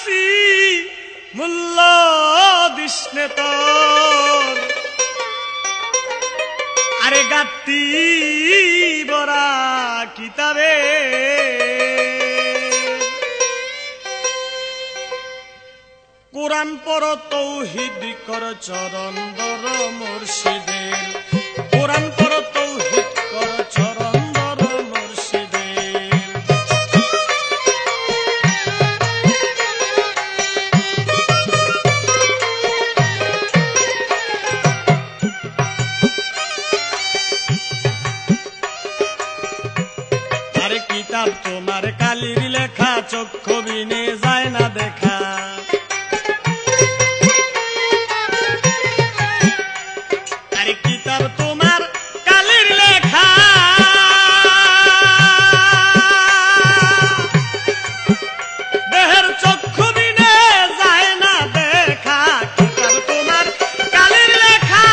দিছি মূল্য দিসনে তোর আরে গাত্তি বরা কিতাবে কোরআন পড় তৌহিদ কর চরণ দর মুর্শিদের কোরআন পড় তৌহিদ কর চরণ দর মুর্শিদের আরে কিতাব তোমার কালির লেখা চক্ষু বিনে যায় না দেখা কিতাব তোমার কালির লেখা দেহের চক্ষু বিনে যায় না দেখা কিতাব তোমার কালির লেখা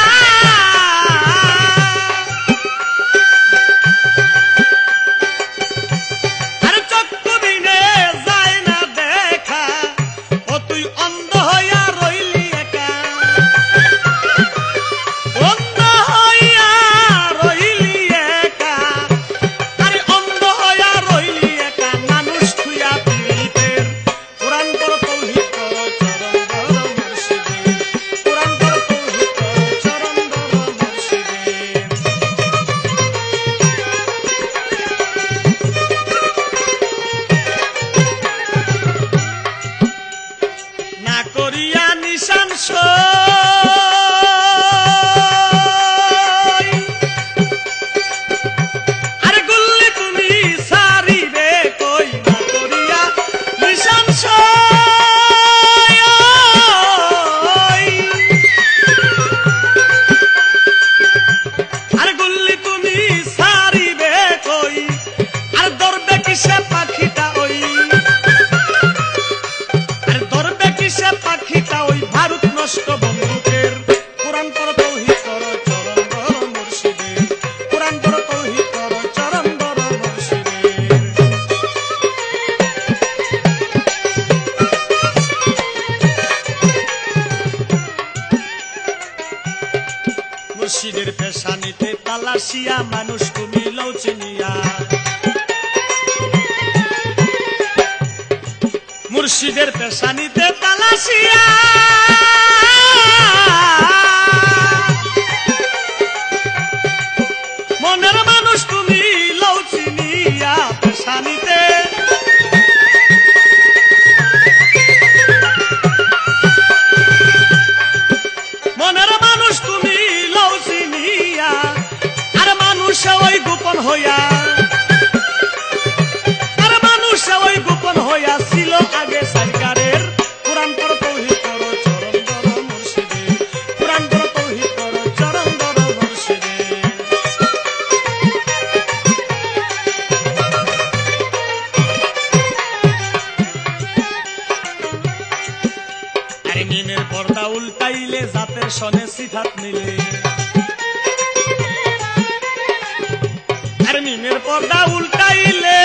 আরে চক্ষু বিনে যায় না দেখা ও তুই অন্ধ হইয়া রইলি একা মুর্শিদের পেশানিতে তালাশিয়া মানুষ তুমি লও চিনিয়া মুর্শিদের পেশানিতে তালাশিয়া মনের মানুষ তুমি লও চিনিয়া পেশানিতে মনের মানুষ তুমি আর মানুষ ওই গোপন হইয়া আর মানুষ ওই গোপন হইয়া ছিল আগে সরকারের কোরআন পড় তৌহিদ কর চরণ দর মুর্শিদের কোরআন পড় তৌহিদ কর চরণ দর মুর্শিদের আরে মিমের পর্দা উল্টাইলে জাতের সনে সিফাত মিলে মিমের পর্দা উল্টাইলে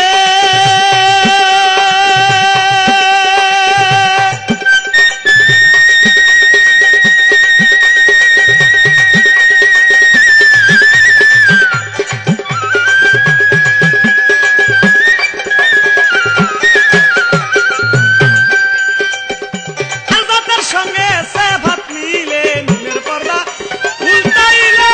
জাতের সঙ্গে সেফাত মিলে মিমের পর্দা উল্টাইলে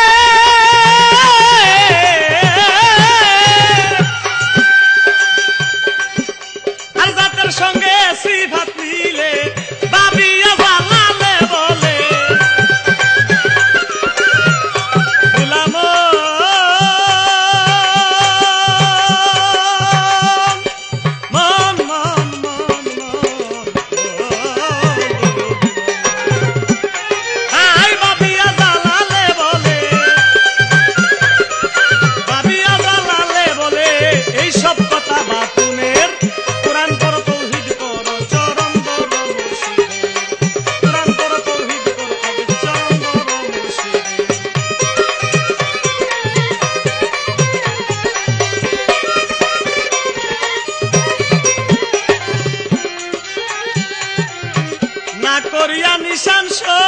আসো